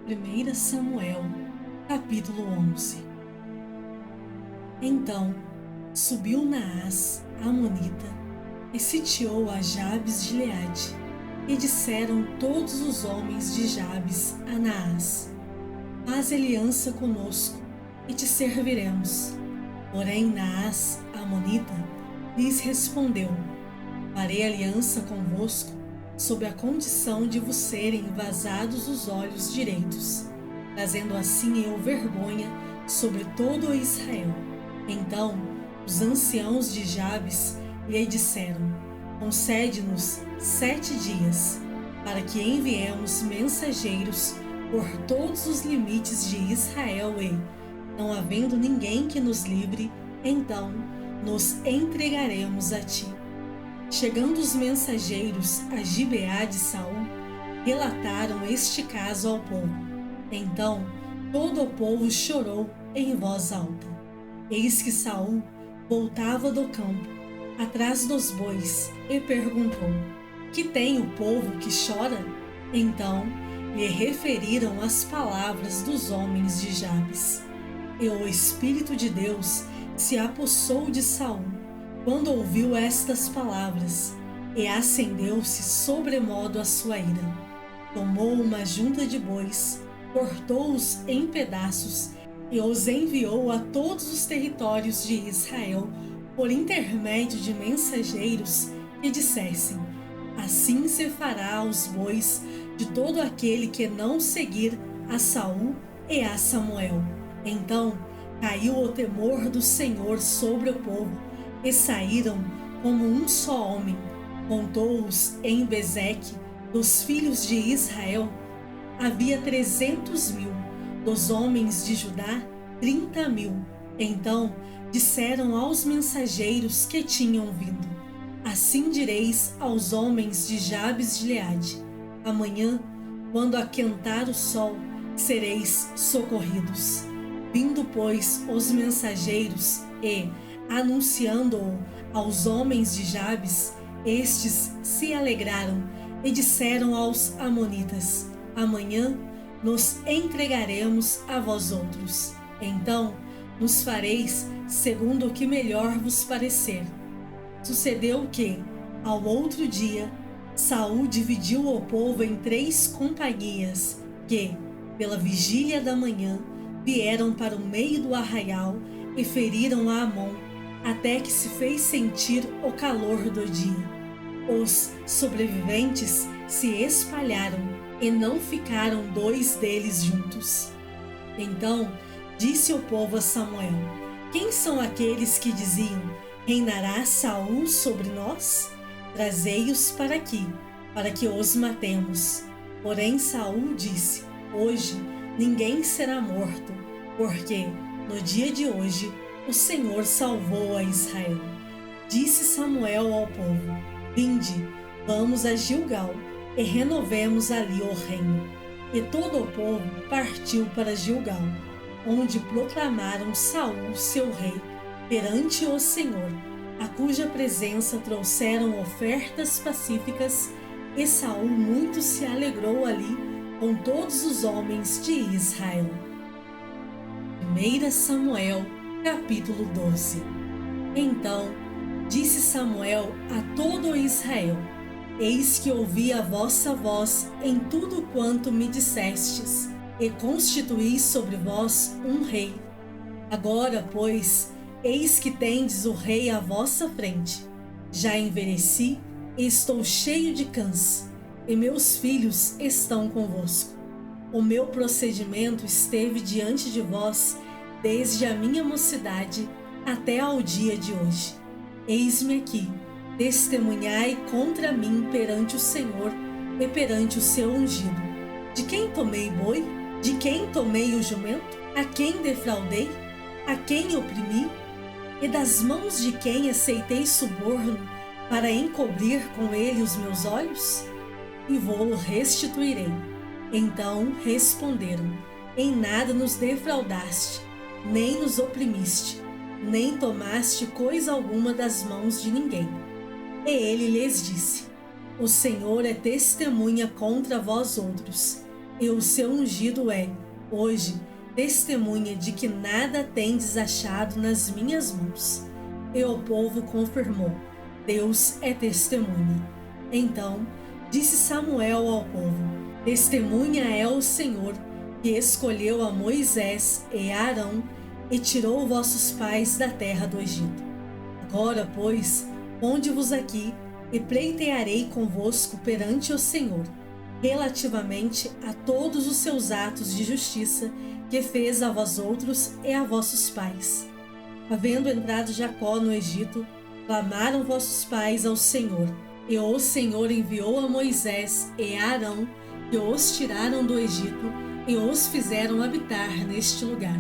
1 Samuel, capítulo 11. Então subiu Naás, a amonita, e sitiou a Jabes de Gileade. E disseram todos os homens de Jabes a Naás: faz aliança conosco, e te serviremos. Porém Naás, a amonita, lhes respondeu: farei aliança convosco, sob a condição de vos serem vazados os olhos direitos, trazendo assim eu vergonha sobre todo o Israel. Então os anciãos de Jabes lhe disseram: concede-nos 7 dias, para que enviemos mensageiros por todos os limites de Israel e, não havendo ninguém que nos livre, então nos entregaremos a ti. Chegando os mensageiros a Gibeá de Saul, relataram este caso ao povo. Então todo o povo chorou em voz alta. Eis que Saul voltava do campo, atrás dos bois, e perguntou: que tem o povo que chora? Então lhe referiram as palavras dos homens de Jabes. E o Espírito de Deus se apossou de Saul quando ouviu estas palavras, e acendeu-se sobremodo a sua ira. Tomou uma junta de bois, cortou-os em pedaços e os enviou a todos os territórios de Israel por intermédio de mensageiros que dissessem: assim se fará aos bois de todo aquele que não seguir a Saul e a Samuel. Então caiu o temor do Senhor sobre o povo, e saíram como um só homem. Contou-os em Bezeque, dos filhos de Israel, havia 300.000, dos homens de Judá 30.000. Então disseram aos mensageiros que tinham vindo: assim direis aos homens de Jabes de Gileade: amanhã, quando aquentar o sol, sereis socorridos. Vindo, pois, os mensageiros e, anunciando-o aos homens de Jabes, estes se alegraram e disseram aos amonitas: amanhã nos entregaremos a vós outros. Então nos fareis segundo o que melhor vos parecer. Sucedeu que, ao outro dia, Saul dividiu o povo em 3 companhias, que, pela vigília da manhã, vieram para o meio do arraial e feriram a Amon, até que se fez sentir o calor do dia. Os sobreviventes se espalharam e não ficaram 2 deles juntos. Então disse o povo a Samuel: quem são aqueles que diziam: reinará Saul sobre nós? Trazei-os para aqui, para que os matemos. Porém Saul disse: hoje ninguém será morto, porque no dia de hoje o Senhor salvou a Israel. Disse Samuel ao povo: vinde, vamos a Gilgal e renovemos ali o reino. E todo o povo partiu para Gilgal, onde proclamaram Saul seu rei perante o Senhor, a cuja presença trouxeram ofertas pacíficas, e Saul muito se alegrou ali com todos os homens de Israel. 1 Samuel, capítulo 12. Então disse Samuel a todo Israel: eis que ouvi a vossa voz em tudo quanto me dissestes, e constituí sobre vós um rei. Agora, pois, eis que tendes o rei à vossa frente. Já envelheci e estou cheio de câncer, e meus filhos estão convosco. O meu procedimento esteve diante de vós desde a minha mocidade até ao dia de hoje. Eis-me aqui, testemunhai contra mim perante o Senhor e perante o seu ungido. De quem tomei boi? De quem tomei o jumento? A quem defraudei? A quem oprimi? E das mãos de quem aceitei suborno para encobrir com ele os meus olhos? E vou-lo restituirei. Então responderam: em nada nos defraudaste, nem nos oprimiste, nem tomaste coisa alguma das mãos de ninguém. E ele lhes disse: o Senhor é testemunha contra vós outros, e o seu ungido é, hoje, testemunha de que nada tendes achado nas minhas mãos. E o povo confirmou: Deus é testemunha. Então disse Samuel ao povo: Testemunha é o Senhor, que escolheu a Moisés e a Arão e tirou vossos pais da terra do Egito. Agora, pois, ponde-vos aqui e pleitearei convosco perante o Senhor, relativamente a todos os seus atos de justiça que fez a vós outros e a vossos pais. Havendo entrado Jacó no Egito, clamaram vossos pais ao Senhor, e o Senhor enviou a Moisés e a Arão, que os tiraram do Egito e os fizeram habitar neste lugar.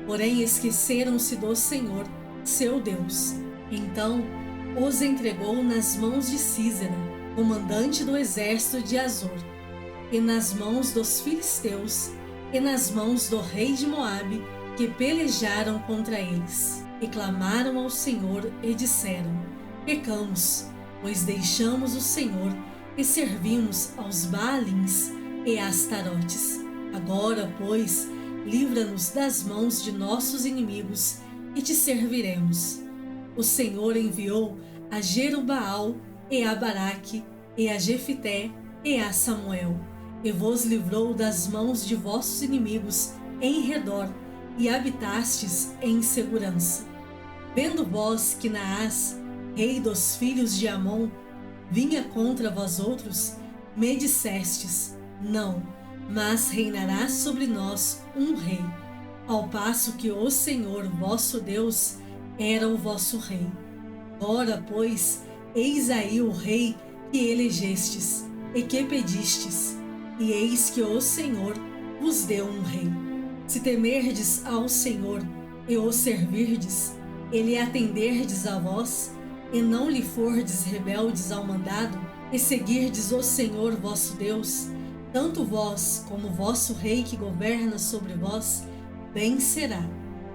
Porém esqueceram-se do Senhor, seu Deus. Então os entregou nas mãos de Císera, comandante do exército de Azor, e nas mãos dos filisteus, e nas mãos do rei de Moabe, que pelejaram contra eles. E clamaram ao Senhor e disseram: Pecamos, pois deixamos o Senhor e servimos aos Baalins e Astarotes. Agora, pois, livra-nos das mãos de nossos inimigos e te serviremos. O Senhor enviou a Jerubaal e a Baraque e a Jefité e a Samuel, e vos livrou das mãos de vossos inimigos em redor, e habitastes em segurança. Vendo vós que Naás, rei dos filhos de Amon, vinha contra vós outros, me dissestes: Não, mas reinará sobre nós um rei, ao passo que o Senhor vosso Deus era o vosso rei. Ora, pois, eis aí o rei que elegestes e que pedistes, e eis que o Senhor vos deu um rei. Se temerdes ao Senhor e o servirdes, e lhe atenderdes a vós, e não lhe fordes rebeldes ao mandado, e seguirdes o Senhor vosso Deus, tanto vós como vosso rei que governa sobre vós, bem será.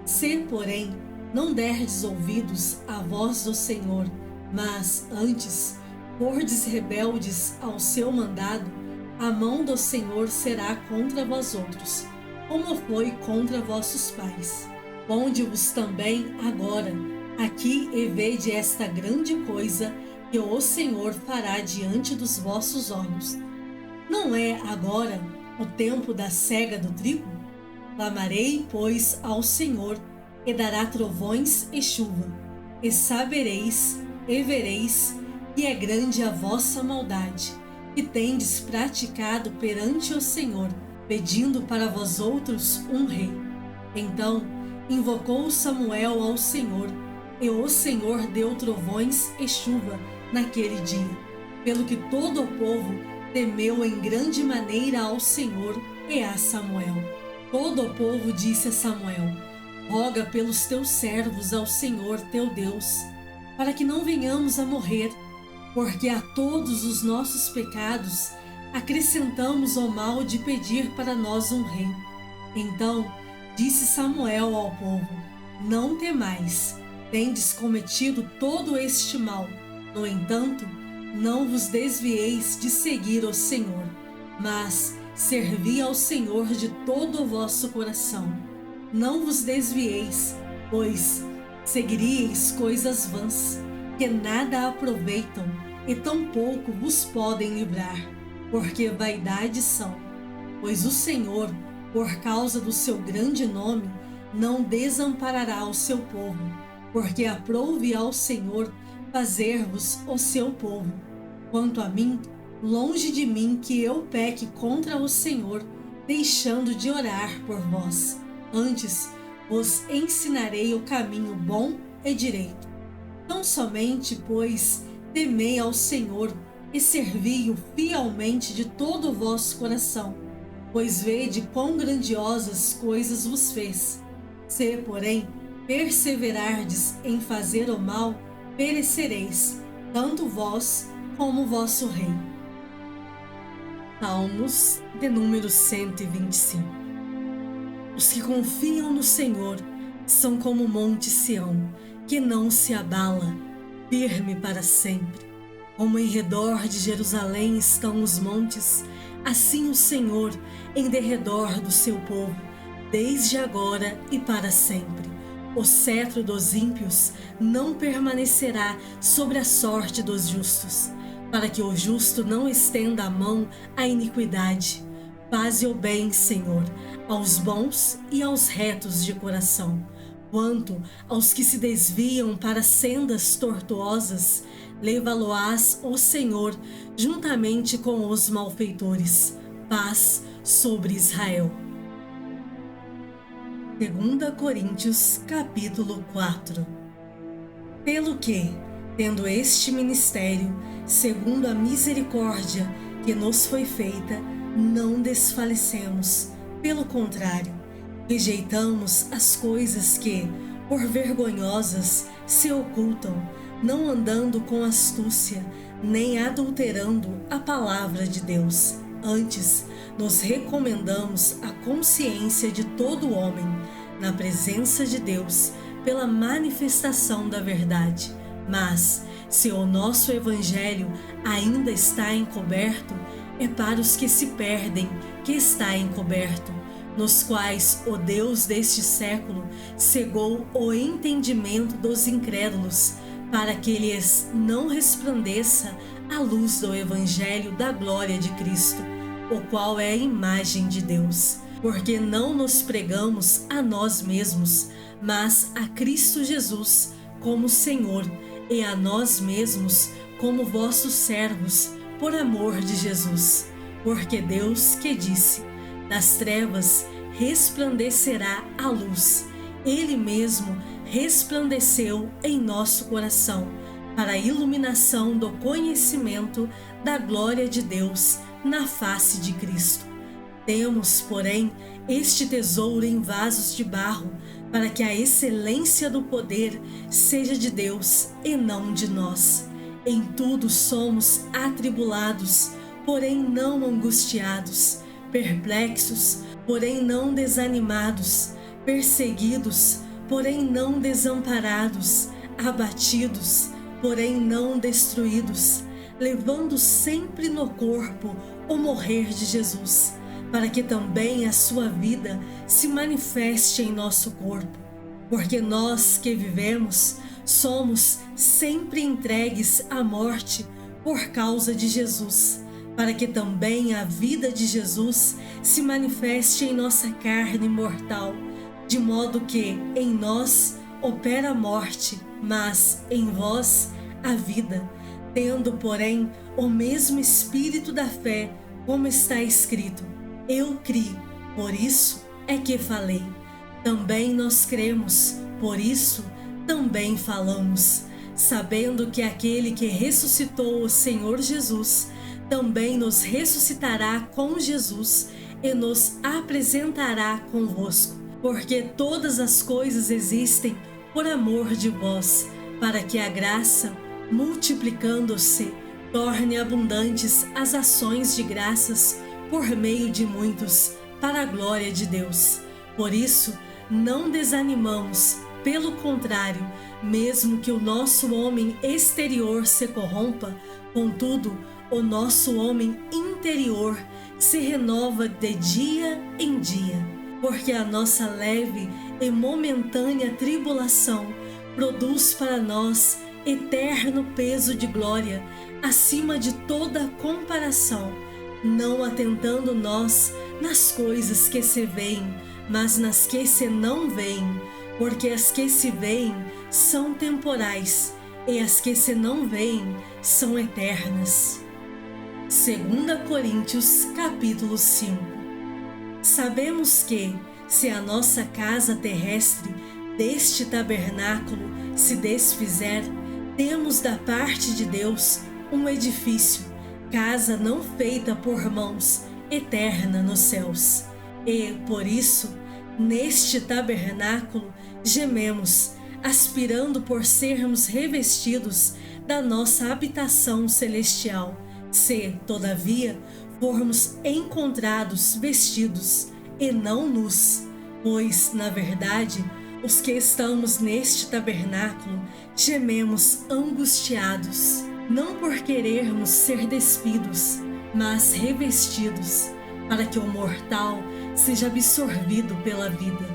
Se, porém, não derdes ouvidos à voz do Senhor, mas, antes, fordes rebeldes ao seu mandado, a mão do Senhor será contra vós outros, como foi contra vossos pais. Ponde-vos também agora aqui e vede esta grande coisa que o Senhor fará diante dos vossos olhos. Não é agora o tempo da cega do trigo? Clamarei, pois, ao Senhor, e dará trovões e chuva, e sabereis e vereis que é grande a vossa maldade, que tendes praticado perante o Senhor, pedindo para vós outros um rei. Então invocou Samuel ao Senhor, e o Senhor deu trovões e chuva naquele dia, pelo que todo o povo temeu em grande maneira ao Senhor e a Samuel. Todo o povo disse a Samuel: Roga pelos teus servos ao Senhor teu Deus, para que não venhamos a morrer, porque a todos os nossos pecados acrescentamos o mal de pedir para nós um rei. Então disse Samuel ao povo: Não temais, tendes cometido todo este mal. No entanto, não vos desvieis de seguir o Senhor, mas servi ao Senhor de todo o vosso coração. Não vos desvieis, pois seguiríeis coisas vãs, que nada aproveitam e tampouco vos podem livrar, porque vaidades são. Pois o Senhor, por causa do seu grande nome, não desamparará o seu povo, porque aprouve ao Senhor fazer-vos o seu povo. Quanto a mim, longe de mim que eu peque contra o Senhor, deixando de orar por vós. Antes, vos ensinarei o caminho bom e direito. Tão somente, pois, temei ao Senhor e servi-o fielmente de todo o vosso coração, pois vede quão grandiosas coisas vos fez. Se, porém, perseverardes em fazer o mal, perecereis, tanto vós como vosso rei. Salmos de número 125. Os que confiam no Senhor são como o monte Sião, que não se abala, firme para sempre. Como em redor de Jerusalém estão os montes, assim o Senhor em derredor do seu povo, desde agora e para sempre. O cetro dos ímpios não permanecerá sobre a sorte dos justos, para que o justo não estenda a mão à iniquidade. Faze o bem, Senhor, aos bons e aos retos de coração. Quanto aos que se desviam para sendas tortuosas, leva-lo-ás, ó Senhor, juntamente com os malfeitores. Paz sobre Israel. 2 Coríntios, capítulo 4. Pelo que, tendo este ministério, segundo a misericórdia que nos foi feita, não desfalecemos. Pelo contrário, rejeitamos as coisas que, por vergonhosas, se ocultam, não andando com astúcia, nem adulterando a palavra de Deus. Antes, nos recomendamos a consciência de todo homem, na presença de Deus, pela manifestação da verdade. Mas, se o nosso Evangelho ainda está encoberto, é para os que se perdem que está encoberto, nos quais o Deus deste século cegou o entendimento dos incrédulos, para que lhes não resplandeça a luz do Evangelho da glória de Cristo, o qual é a imagem de Deus. Porque não nos pregamos a nós mesmos, mas a Cristo Jesus como Senhor, e a nós mesmos como vossos servos, por amor de Jesus. Porque Deus que disse: das trevas resplandecerá a luz. Ele mesmo resplandeceu em nosso coração, para a iluminação do conhecimento da glória de Deus na face de Cristo. Temos, porém, este tesouro em vasos de barro, para que a excelência do poder seja de Deus e não de nós. Em tudo somos atribulados, porém não angustiados, perplexos, porém não desanimados, perseguidos, porém não desamparados, abatidos, porém não destruídos, levando sempre no corpo o morrer de Jesus, para que também a sua vida se manifeste em nosso corpo. Porque nós que vivemos somos sempre entregues à morte por causa de Jesus, para que também a vida de Jesus se manifeste em nossa carne mortal, de modo que em nós opera a morte, mas em vós a vida, tendo, porém, o mesmo espírito da fé, como está escrito: eu criei, por isso é que falei. Também nós cremos, por isso também falamos, sabendo que aquele que ressuscitou o Senhor Jesus também nos ressuscitará com Jesus e nos apresentará convosco. Porque todas as coisas existem por amor de vós, para que a graça, multiplicando-se, torne abundantes as ações de graças por meio de muitos, para a glória de Deus. Por isso, não desanimamos, pelo contrário, mesmo que o nosso homem exterior se corrompa, contudo, o nosso homem interior se renova de dia em dia, porque a nossa leve e momentânea tribulação produz para nós eterno peso de glória, acima de toda comparação, não atentando nós nas coisas que se veem, mas nas que se não veem, porque as que se veem são temporais, e as que se não veem são eternas. 2 Coríntios, capítulo 5. Sabemos que, se a nossa casa terrestre deste tabernáculo se desfizer, temos da parte de Deus um edifício, casa não feita por mãos, eterna nos céus. E, por isso, neste tabernáculo gememos, aspirando por sermos revestidos da nossa habitação celestial, se, todavia, formos encontrados vestidos e não nus, pois, na verdade, os que estamos neste tabernáculo gememos angustiados, não por querermos ser despidos, mas revestidos, para que o mortal seja absorvido pela vida.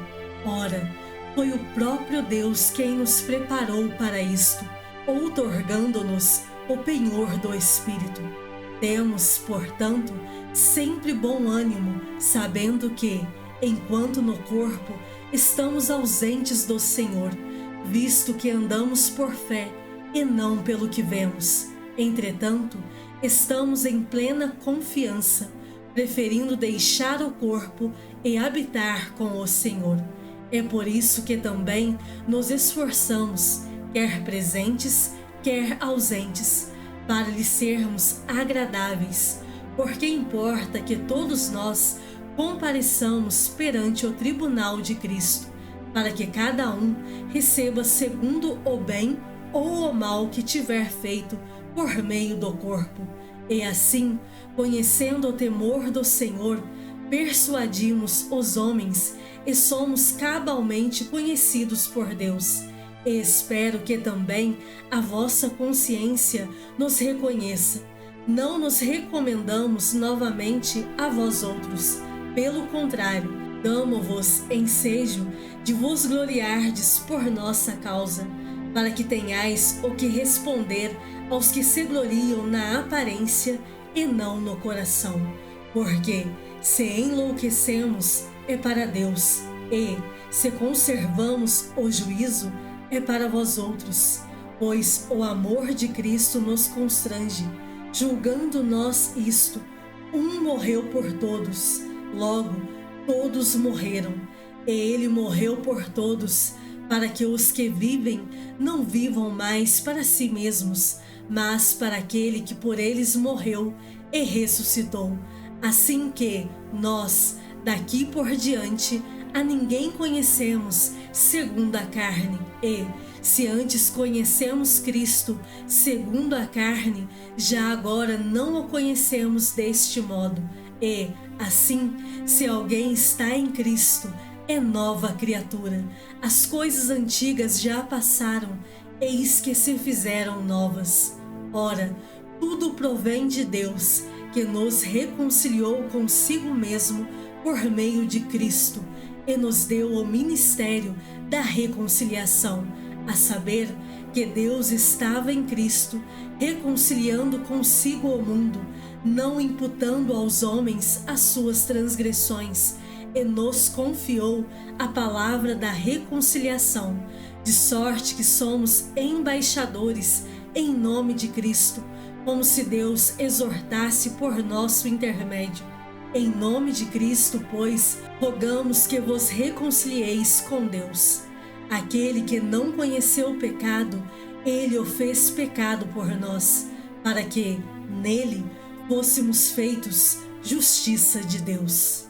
Ora, foi o próprio Deus quem nos preparou para isto, outorgando-nos o penhor do Espírito. Temos, portanto, sempre bom ânimo, sabendo que, enquanto no corpo estamos ausentes do Senhor, visto que andamos por fé e não pelo que vemos. Entretanto, estamos em plena confiança, preferindo deixar o corpo e habitar com o Senhor. É por isso que também nos esforçamos, quer presentes, quer ausentes, para lhe sermos agradáveis, porque importa que todos nós compareçamos perante o tribunal de Cristo, para que cada um receba segundo o bem ou o mal que tiver feito por meio do corpo. E assim, conhecendo o temor do Senhor, persuadimos os homens e somos cabalmente conhecidos por Deus. E espero que também a vossa consciência nos reconheça. Não nos recomendamos novamente a vós outros. Pelo contrário, damo-vos ensejo de vos gloriardes por nossa causa, para que tenhais o que responder aos que se gloriam na aparência e não no coração. Porque, se enlouquecemos, é para Deus, e, se conservamos o juízo, é para vós outros, pois o amor de Cristo nos constrange, julgando nós isto: um morreu por todos, logo todos morreram, e ele morreu por todos, para que os que vivem não vivam mais para si mesmos, mas para aquele que por eles morreu e ressuscitou. Assim que nós, daqui por diante, a ninguém conhecemos segundo a carne, e, se antes conhecemos Cristo segundo a carne, já agora não o conhecemos deste modo. E, assim, se alguém está em Cristo, é nova criatura. As coisas antigas já passaram, eis que se fizeram novas. Ora, tudo provém de Deus, que nos reconciliou consigo mesmo por meio de Cristo, e nos deu o ministério da reconciliação, a saber, que Deus estava em Cristo, reconciliando consigo o mundo, não imputando aos homens as suas transgressões, e nos confiou a palavra da reconciliação, de sorte que somos embaixadores em nome de Cristo, como se Deus exortasse por nosso intermédio. Em nome de Cristo, pois, rogamos que vos reconcilieis com Deus. Aquele que não conheceu o pecado, ele o fez pecado por nós, para que, nele, fôssemos feitos justiça de Deus.